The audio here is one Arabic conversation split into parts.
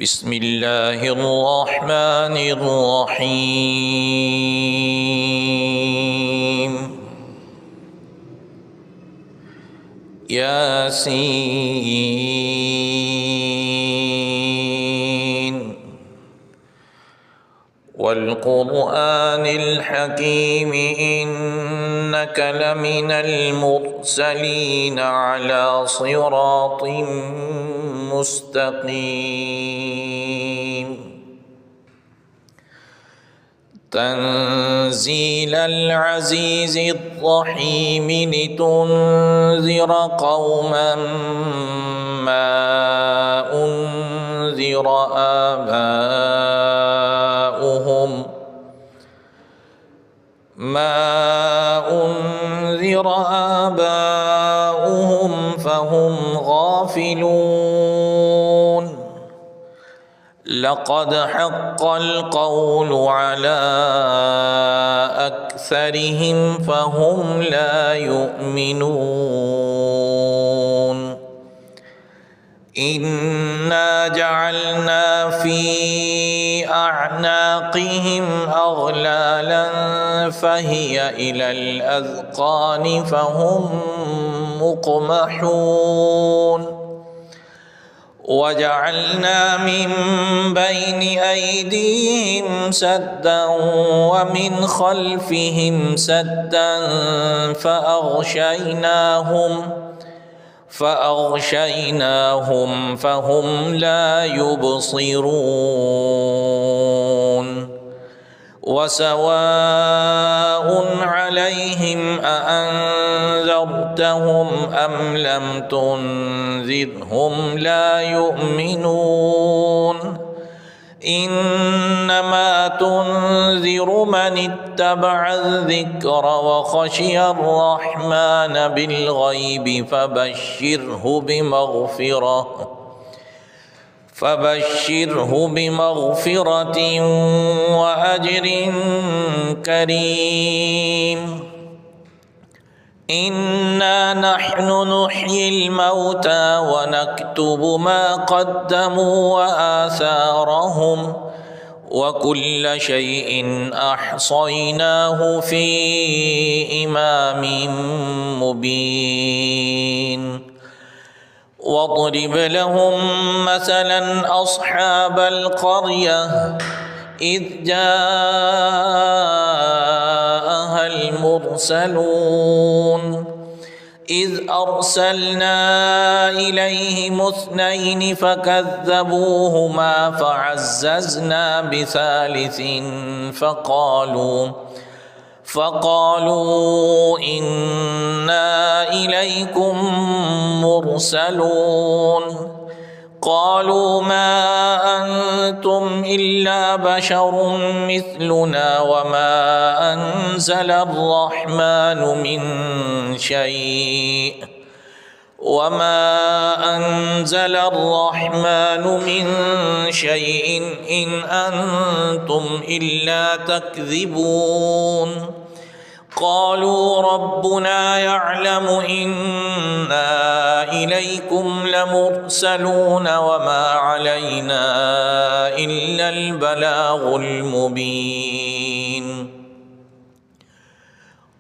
بسم الله الرحمن الرحيم ياسين والقرآن الحكيم إنك لمن المرسلين على صراط مستقيم تنزيل العزيز الرحيم لتنذر قوما ما أنذر آباؤهم فهم غافلون لقد حق القول على أكثرهم فهم لا يؤمنون إنا جعلنا في أعناقهم أغلالا فهي إلى الأذقان فهم مقمحون وجعلنا من بين أيديهم سدا ومن خلفهم سدا فأغشيناهم فهم لا يبصرون وسواء عليهم أأنذرتهم أم لم تنذرهم لا يؤمنون إنما تنذر من اتبع الذكر وخشي الرحمن بالغيب فبشره بمغفرة وأجر كريم إنا نحن نحيي الموتى ونكتب ما قدموا وآثارهم وكل شيء أحصيناه في إمام مبين واضرب لهم مثلا أصحاب القرية إذ جاءها المرسلون إذ أرسلنا إليهم اثنين فكذبوهما فعززنا بثالث فقالوا إنا إليكم مرسلون قالوا ما أنتم إلا بشر مثلنا وما أنزل الرحمن من شيء إن أنتم إلا تكذبون قالوا ربنا يعلم إنا إليكم لمرسلون وما علينا إلا البلاغ المبين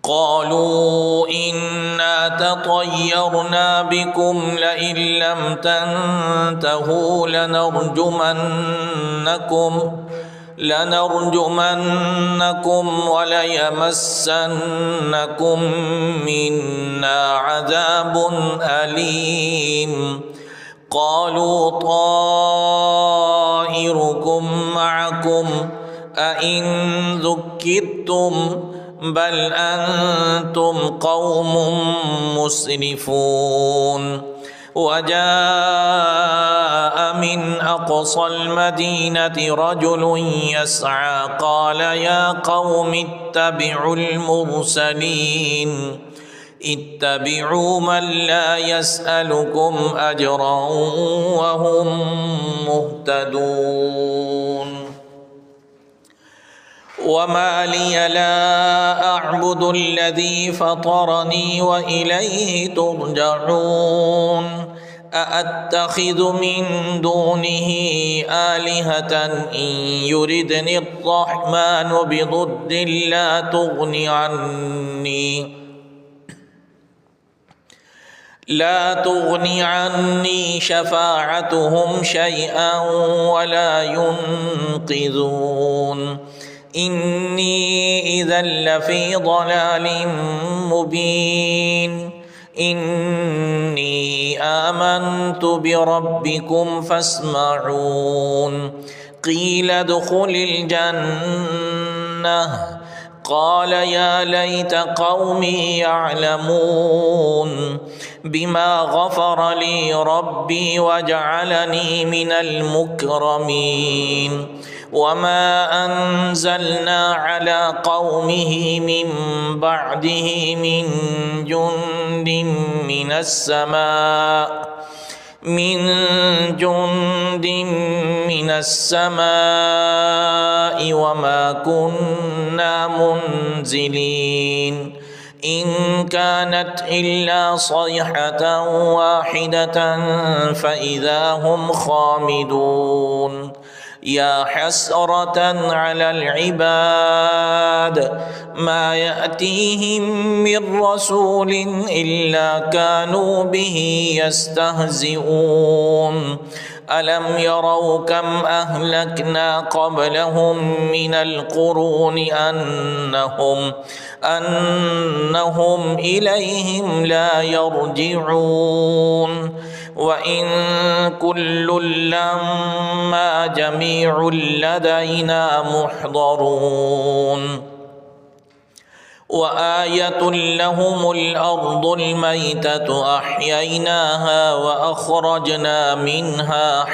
قالوا إنا تطيرنا بكم لئن لم تنتهوا لنرجمنكم وليمسنكم منا عذاب أليم قالوا طائركم معكم أئن ذكرتم بل أنتم قوم مسرفون وجاء من أقصى المدينة رجل يسعى قال يا قوم اتبعوا المرسلين اتبعوا من لا يسألكم أجرا وهم مهتدون وما لي لا أعبد الذي فطرني وإليه ترجعون أأتخذ من دونه آلهة إن يردني الرحمن بضر لا تغني عني شفاعتهم شيئا ولا ينقذون إني إذا لفي ضلال مبين إني آمنت بربكم فاسمعون قيل ادخل الجنة قال يا ليت قومي يعلمون بما غفر لي ربي وجعلني من المكرمين وما أنزلنا على قومه من بعده من جند من السماء وما كنا منزلين إن كانت إلا صيحة واحدة فإذا هم خامدون يا حسرة على العباد ما يأتيهم من رسول إلا كانوا به يستهزئون ألم يروا كم أهلكنا قبلهم من القرون أنهم إليهم لا يرجعون وإن كل لما جميع لدينا محضرون وآية لهم الأرض الميتة أحييناها وأخرجنا منها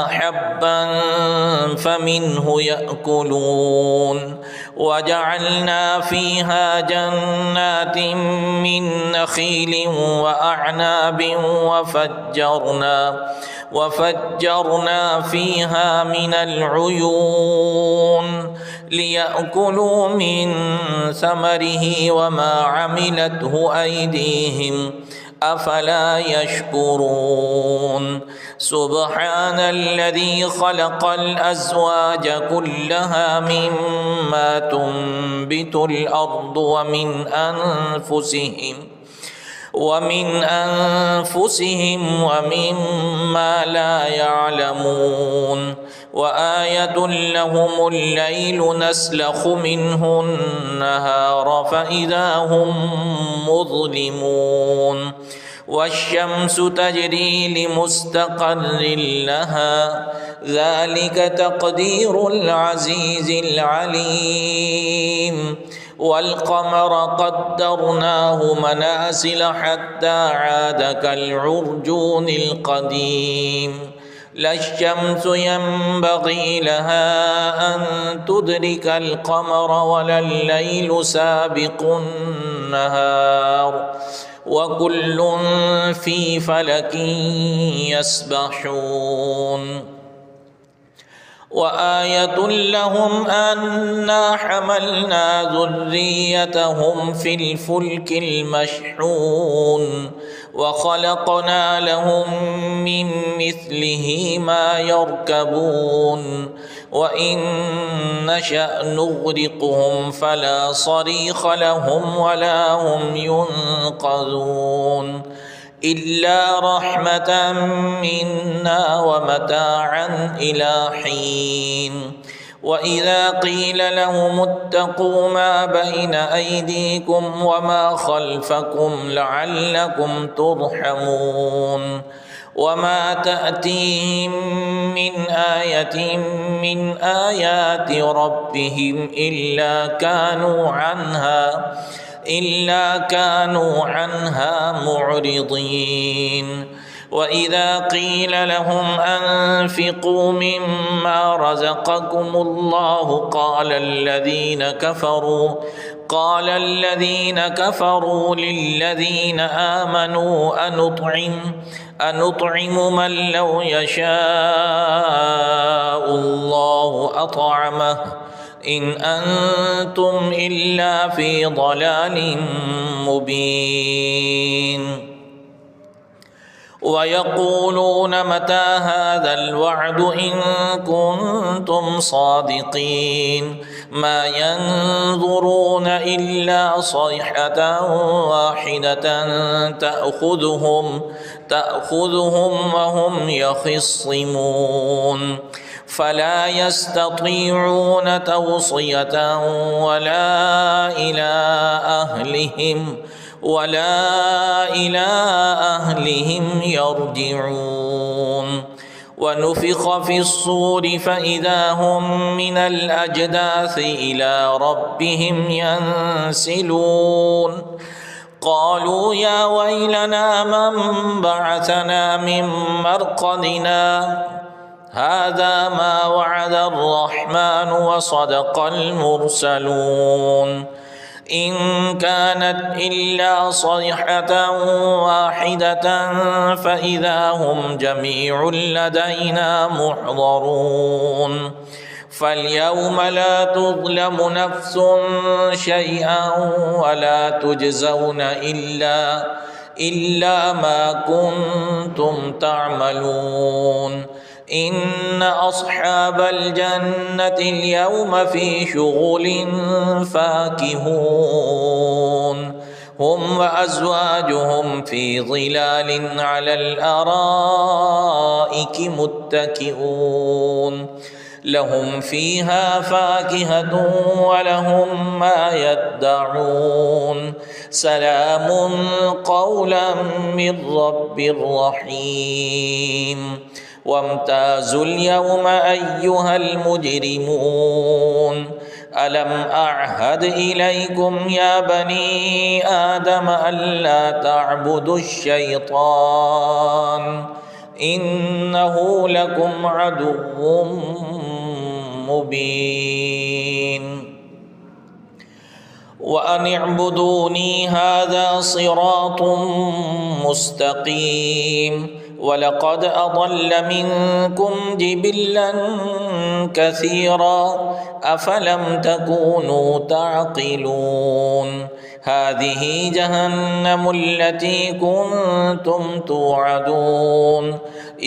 حبا فمنه يأكلون وجعلنا فيها جنات من نخيل وأعناب وفجرنا فيها من العيون ليأكلوا من ثمره وما عملته أيديهم أفلا يشكرون سبحان الذي خلق الأزواج كلها مما تنبت الأرض ومن أنفسهم ومما لا يعلمون وآية لهم الليل نسلخ منه النهار فإذا هم مظلمون والشمس تجري لمستقر لها ذلك تقدير العزيز العليم والقمر قدرناه منازل حتى عاد كالعرجون القديم لا الشمس ينبغي لها أن تدرك القمر ولا الليل سابق النهار وكل في فلك يسبحون وآية لهم أنا حملنا ذريتهم في الفلك المشحون وخلقنا لهم من مثله ما يركبون وإن نشأ نغرقهم فلا صريخ لهم ولا هم ينقذون إلا رحمة منا ومتاعا إلى حين وإذا قيل لهم اتقوا ما بين أيديكم وما خلفكم لعلكم ترحمون وما تأتيهم من آية من آيات ربهم إلا كانوا عنها معرضين وإذا قيل لهم أنفقوا مما رزقكم الله قال الذين كفروا للذين آمنوا أنطعم من لو يشاء الله أطعمه إن أنتم إلا في ضلال مبين ويقولون متى هذا الوعد إن كنتم صادقين ما ينظرون إلا صيحة واحدة تأخذهم وهم يخصمون فلا يستطيعون توصية ولا إلى أهلهم يرجعون ونفخ في الصور فإذا هم من الأجداث إلى ربهم ينسلون قالوا يا ويلنا من بعثنا من مرقدنا هذا ما وعد الرحمن وصدق المرسلون إن كانت إلا صيحة واحدة فإذا هم جميع لدينا محضرون فاليوم لا تظلم نفس شيئا ولا تجزون إلا ما كنتم تعملون إن أصحاب الجنة اليوم في شغل فاكهون هم وأزواجهم في ظلال على الأرائك متكئون لهم فيها فاكهة ولهم ما يدعون سلام قولا من رب رحيم وامتازوا اليوم أيها المجرمون ألم أعهد إليكم يا بني آدم ألا تعبدوا الشيطان إنه لكم عدو مبين وأن اعبدوني هذا صراط مستقيم ولقد أضل منكم جبلا كثيرا أفلم تكونوا تعقلون هذه جهنم التي كنتم توعدون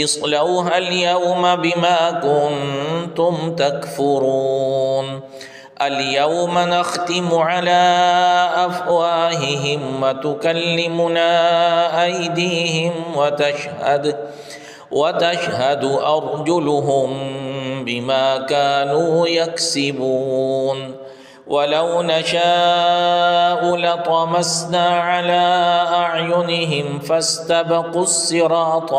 اصلوها اليوم بما كنتم تكفرون اليوم نختم على أفواههم وتكلمنا أيديهم وتشهد أرجلهم بما كانوا يكسبون ولو نشاء لطمسنا على أعينهم فاستبقوا الصراط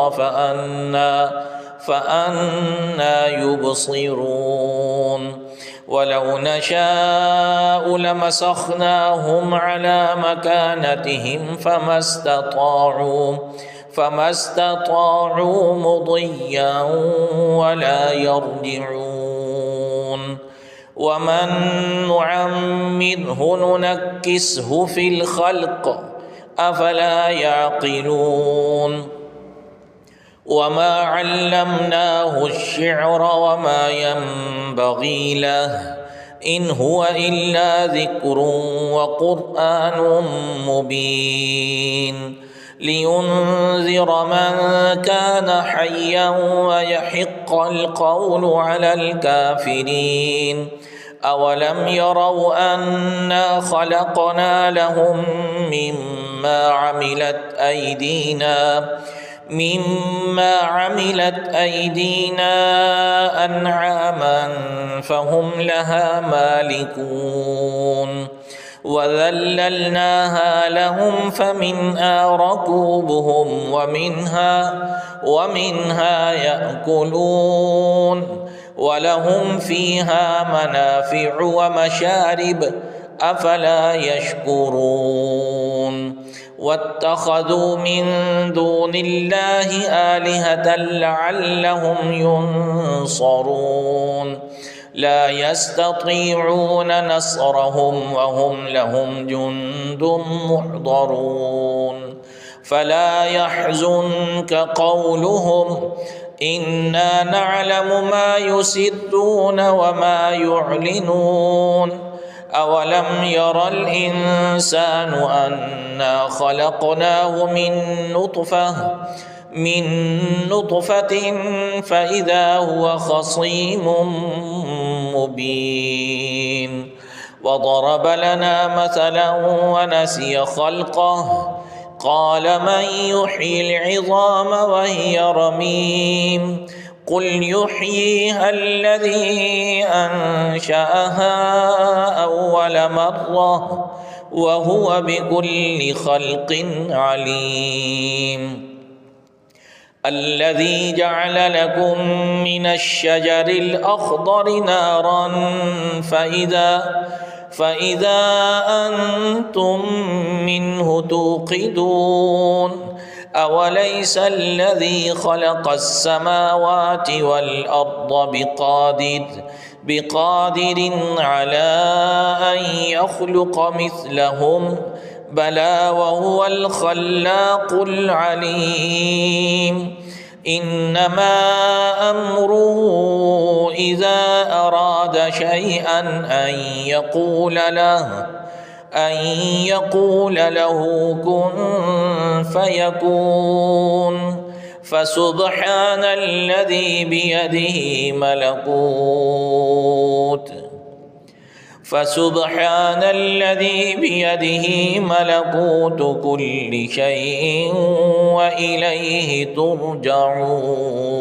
فأنى يبصرون ولو نشاء لمسخناهم على مكانتهم فما استطاعوا مضيا ولا يرجعون ومن نعمره ننكسه في الخلق أفلا يعقلون وما علمناه الشعر وما ينبغي له إن هو إلا ذكر وقرآن مبين لينذر من كان حيا ويحق القول على الكافرين أولم يروا أنا خلقنا لهم مما عملت أيدينا أنعاما فهم لها مالكون وذللناها لهم فمنها ركوبهم ومنها يأكلون ولهم فيها منافع ومشارب أفلا يشكرون واتخذوا من دون الله آلهة لعلهم ينصرون لا يستطيعون نصرهم وهم لهم جند محضرون فلا يحزنك قولهم إنا نعلم ما يسرون وما يعلنون أولم ير الإنسان أنا خلقناه من نطفة فإذا هو خصيم مبين وضرب لنا مثلا ونسي خلقه قال من يحيي العظام وهي رميم قل يحييها الذي أنشأها أول مرة وهو بكل خلق عليم الذي جعل لكم من الشجر الأخضر نارا فإذا أنتم منه توقدون أوليس الذي خلق السماوات والأرض بقادر على أن يخلق مثلهم بلى وهو الخلاق العليم إنما أمره إذا أراد شيئا أن يقول له كن فيكون فسبحان الذي بيده ملكوت كل شيء وإليه ترجعون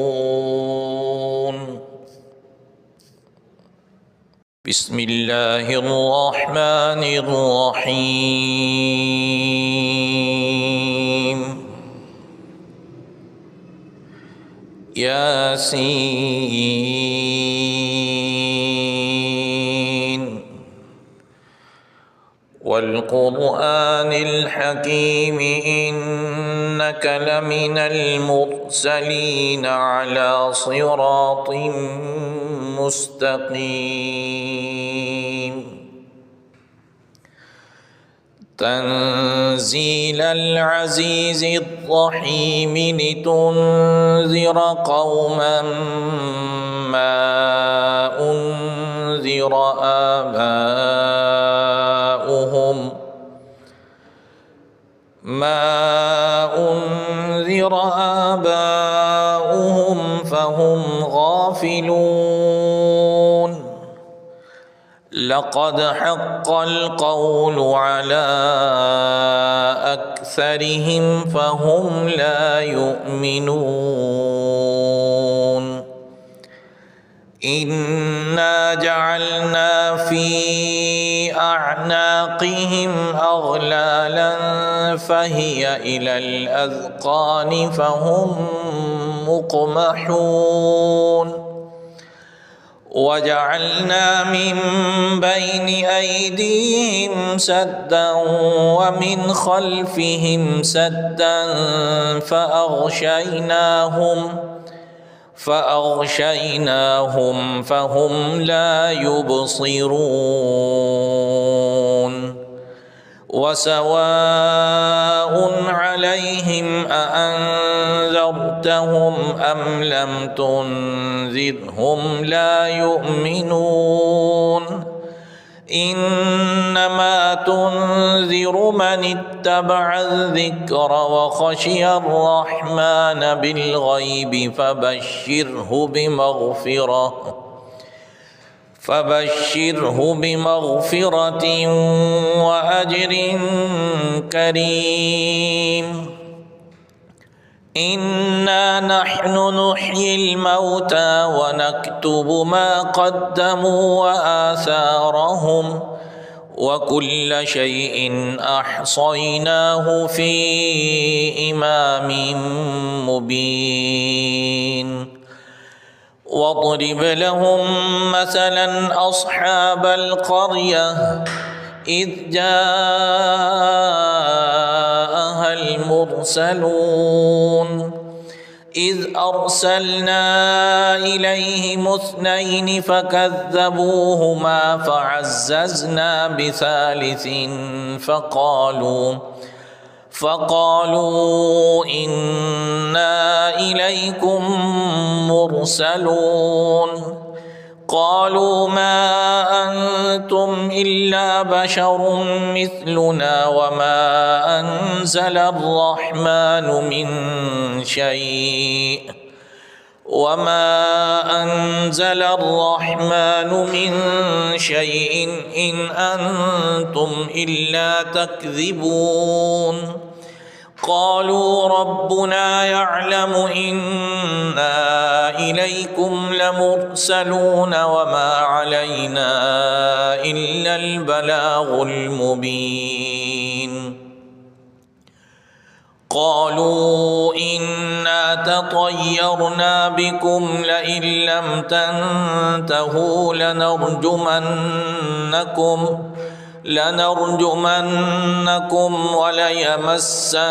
بسم الله الرحمن الرحيم ياسين والقرآن الحكيم إنك لمن المرسلين على صراط مستقيم تنزيل العزيز الرحيم لتنذر قوما ما أنذر آباؤهم فهم غافلون لقد حق القول على أكثرهم فهم لا يؤمنون إنا جعلنا في أعناقهم أغلالا فهي إلى الأذقان فهم مقمحون وجعلنا من بين أيديهم سدا ومن خلفهم سدا فأغشيناهم فهم لا يبصرون وسواء عليهم أأنذرتهم أم لم تنذرهم لا يؤمنون إنما تنذر من اتبع الذكر وخشي الرحمن بالغيب فبشره بمغفرة وأجر كريم إنا نحن نحيي الموتى ونكتب ما قدموا وآثارهم وكل شيء أحصيناه في إمام مبين واضرب لهم مثلا أصحاب القرية إذ جاءها المرسلون إذ أرسلنا إليهم اثنين فكذبوهما فقالوا إنا إليكم مرسلون قالوا ما أنتم إلا بشر مثلنا وما أنزل الرحمن من شيء إن أنتم إلا تكذبون قالوا ربنا يعلم إنا إليكم لمرسلون وما علينا إلا البلاغ المبين قالوا إنا تطيرنا بكم لئن لم تنتهوا لنرجمنكم وليمسنكم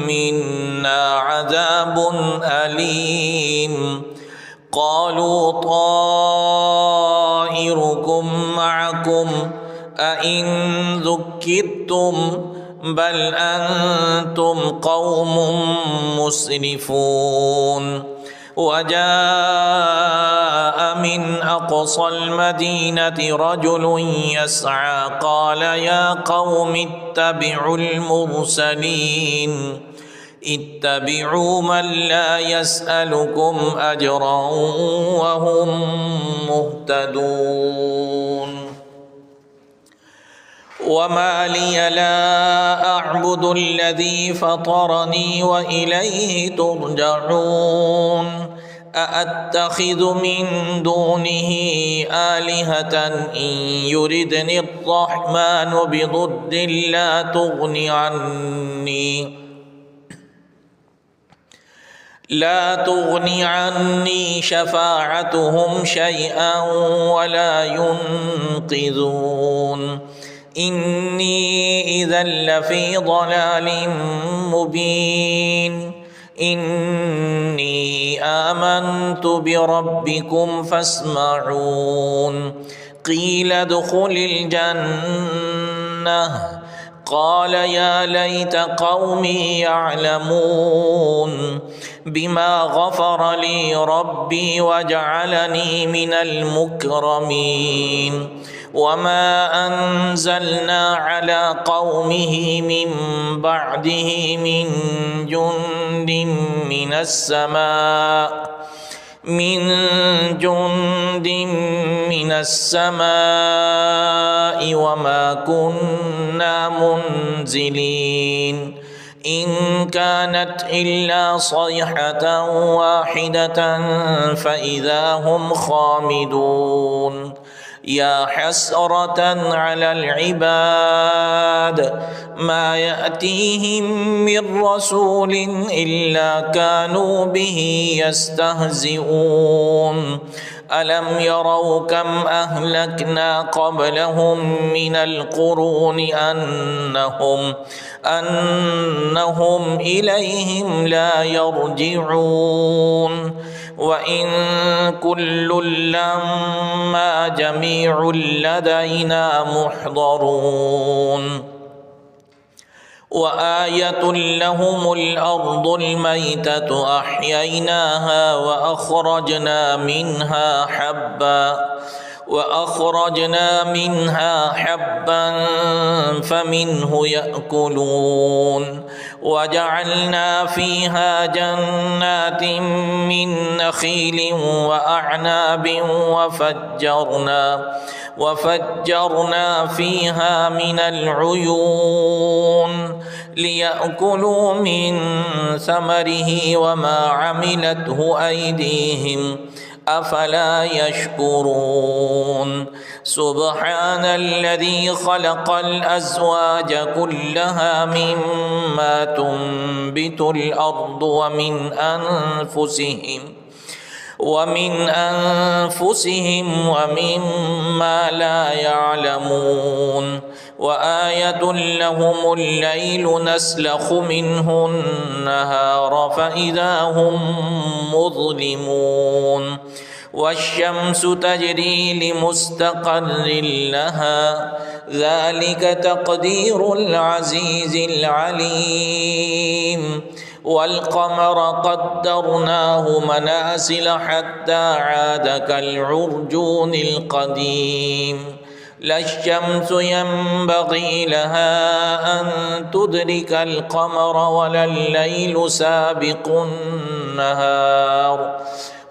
منا عذاب أليم قالوا طائركم معكم أئن ذكرتم بل أنتم قوم مسرفون وجاء من أقصى المدينة رجل يسعى قال يا قوم اتبعوا المرسلين اتبعوا من لا يسألكم أجرا وهم مهتدون وما لي لا أعبد الذي فطرني وإليه ترجعون أأتخذ من دونه آلهة إن يردني الرحمن بضر لا تغني عني شفاعتهم شيئا ولا ينقذون إني إذا لفي ضلال مبين إني آمنت بربكم فاسمعون قيل ادخل الجنة قال يا ليت قومي يعلمون بما غفر لي ربي وجعلني من المكرمين وما أنزلنا على قومه من بعده من جند من السماء وما كنا منزلين إن كانت إلا صيحة واحدة فإذا هم خامدون يا حسرة على العباد ما يأتيهم من رسول إلا كانوا به يستهزئون ألم يروا كم أهلكنا قبلهم من القرون أنهم إليهم لا يرجعون وإن كل لما جميع لدينا محضرون وآية لهم الأرض الميتة أحييناها وأخرجنا منها حبا فمنه يأكلون وجعلنا فيها جنات من نخيل وأعناب وفجرنا فيها من العيون ليأكلوا من ثمره وما عملته أيديهم أفلا يشكرون سبحان الذي خلق الأزواج كلها مما تنبت الأرض ومن أنفسهم ومما لا يعلمون وآية لهم الليل نسلخ منه النهار فإذا هم مظلمون والشمس تجري لمستقر لها ذلك تقدير العزيز العليم والقمر قدرناه منازل حتى عاد كالعرجون القديم لا الشمس ينبغي لها أن تدرك القمر ولا الليل سابق النهار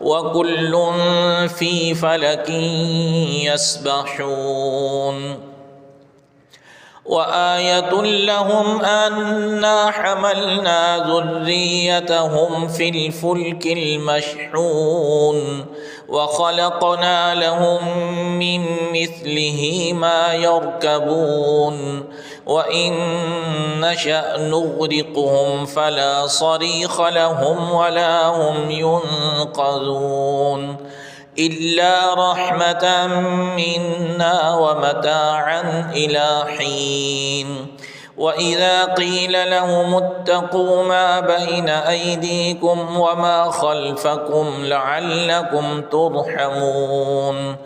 وكل في فلك يسبحون وآية لهم أنا حملنا ذريتهم في الفلك المشحون وخلقنا لهم من مثله ما يركبون وإن نشأ نغرقهم فلا صريخ لهم ولا هم ينقذون إلا رحمة منا ومتاعا إلى حين وإذا قيل لهم اتقوا ما بين أيديكم وما خلفكم لعلكم ترحمون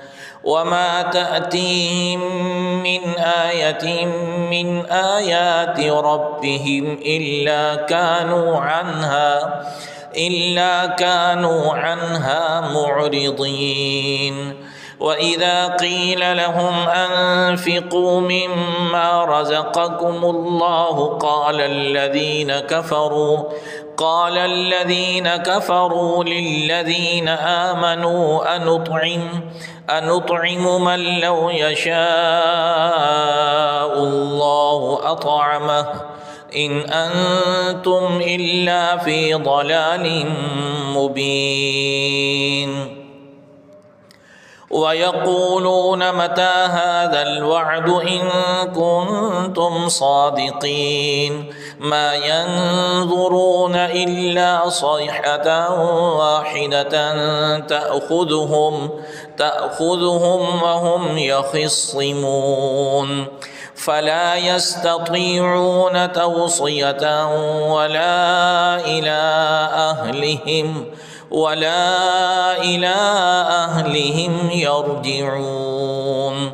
وما تأتيهم من آية من آيات ربهم إلا كانوا عنها معرضين وإذا قيل لهم أنفقوا مما رزقكم الله قال الذين كفروا للذين آمنوا أنطعم من لو يشاء الله أطعمه إن أنتم إلا في ضلال مبين ويقولون متى هذا الوعد إن كنتم صادقين ما ينظرون إلا صيحة واحدة تأخذهم وهم يخصمون فلا يستطيعون توصية ولا إلى أهلهم يرجعون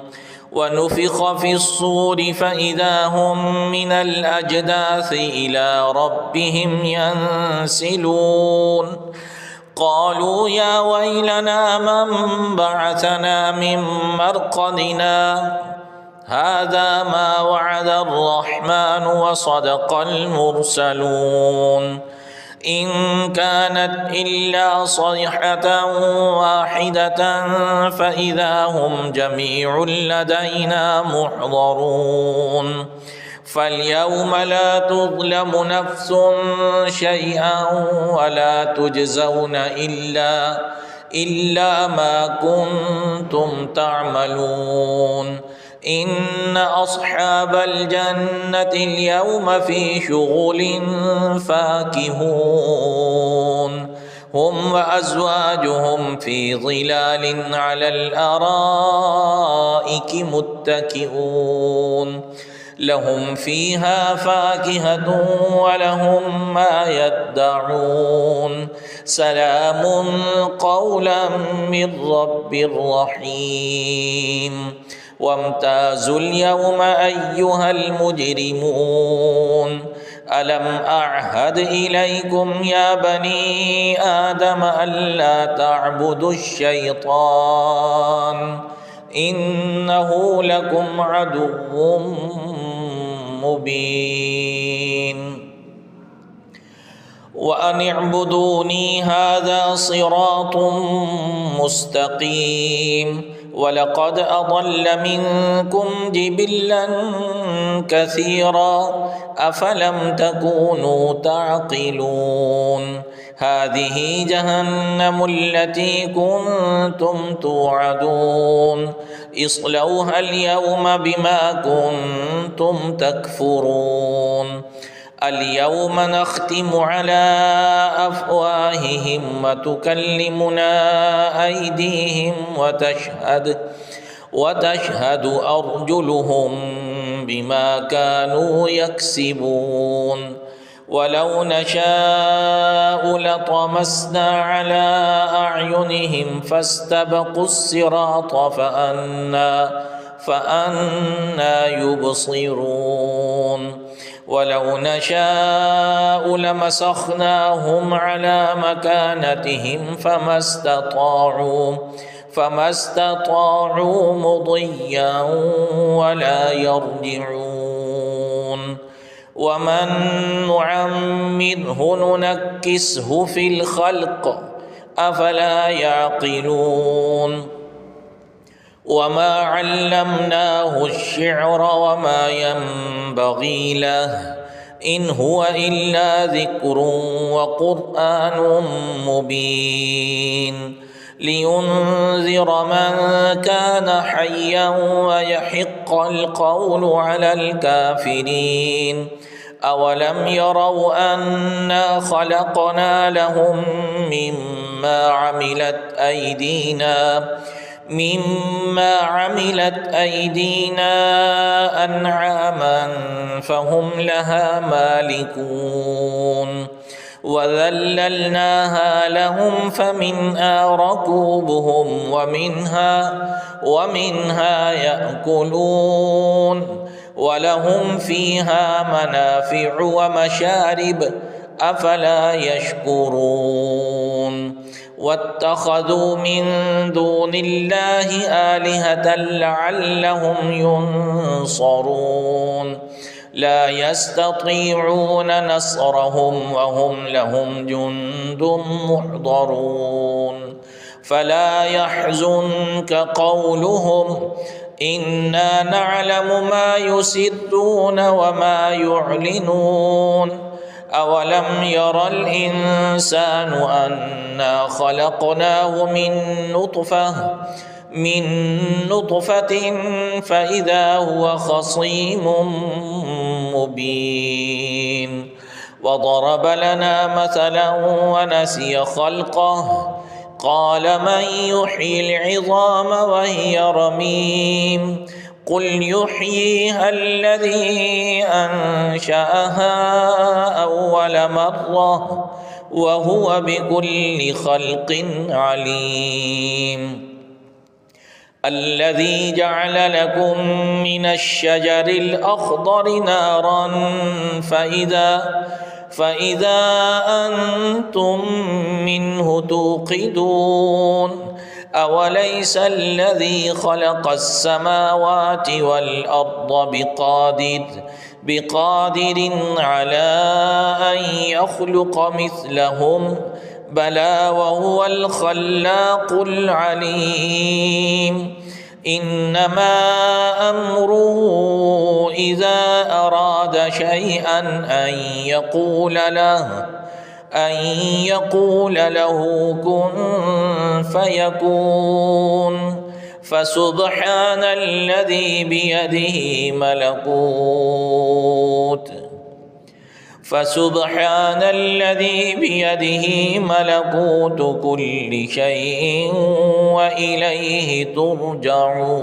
ونفخ في الصور فإذا هم من الأجداث إلى ربهم ينسلون قالوا يا ويلنا من بعثنا من مرقدنا هذا ما وعد الرحمن وصدق المرسلون إن كانت إلا صيحة واحدة فإذا هم جميع لدينا محضرون فاليوم لا تظلم نفس شيئا ولا تجزون إلا ما كنتم تعملون إن أصحاب الجنة اليوم في شغل فاكهون هم وأزواجهم في ظلال على الأرائك متكئون لهم فيها فاكهة ولهم ما يدعون سلام قولا من رب رحيم وامتازوا اليوم أيها المجرمون ألم أعهد إليكم يا بني آدم ألا تعبدوا الشيطان إنه لكم عدو مبين وأن اعبدوني هذا صراط مستقيم ولقد أضل منكم جبلا كثيرا أفلم تكونوا تعقلون هذه جهنم التي كنتم توعدون اصلوها اليوم بما كنتم تكفرون اليوم نختم على أفواههم وتكلمنا أيديهم وتشهد أرجلهم بما كانوا يكسبون ولو نشاء لطمسنا على أعينهم فاستبقوا الصراط فأنى يبصرون ولو نشاء لمسخناهم على مكانتهم فما استطاعوا مضيا ولا يرجعون ومن نعمره ننكسه في الخلق أفلا يعقلون وما علمناه الشعر وما ينبغي له إن هو إلا ذكر وقرآن مبين لينذر من كان حيا ويحق القول على الكافرين أولم يروا أنا خلقنا لهم مما عملت أيدينا أنعاما فهم لها مالكون وذللناها لهم فمنها ركوبهم ومنها يأكلون ولهم فيها منافع ومشارب أفلا يشكرون واتخذوا من دون الله آلهة لعلهم ينصرون لا يستطيعون نصرهم وهم لهم جند محضرون فلا يحزنك قولهم إنا نعلم ما يسرون وما يعلنون أولم ير الإنسان أنا خلقناه من نطفة فإذا هو خصيم مبين وضرب لنا مثلا ونسي خلقه قال من يحيي العظام وهي رميم قل يحييها الذي أنشأها أول مرة وهو بكل خلق عليم الذي جعل لكم من الشجر الأخضر نارا فإذا أنتم منه توقدون أوليس الذي خلق السماوات والأرض بقادر على أن يخلق مثلهم بلى وهو الخلاق العليم إنما أمره إذا أراد شيئا أن يقول له كن فيكون فسبحان الذي بيده ملكوت كل شيء وإليه ترجعون.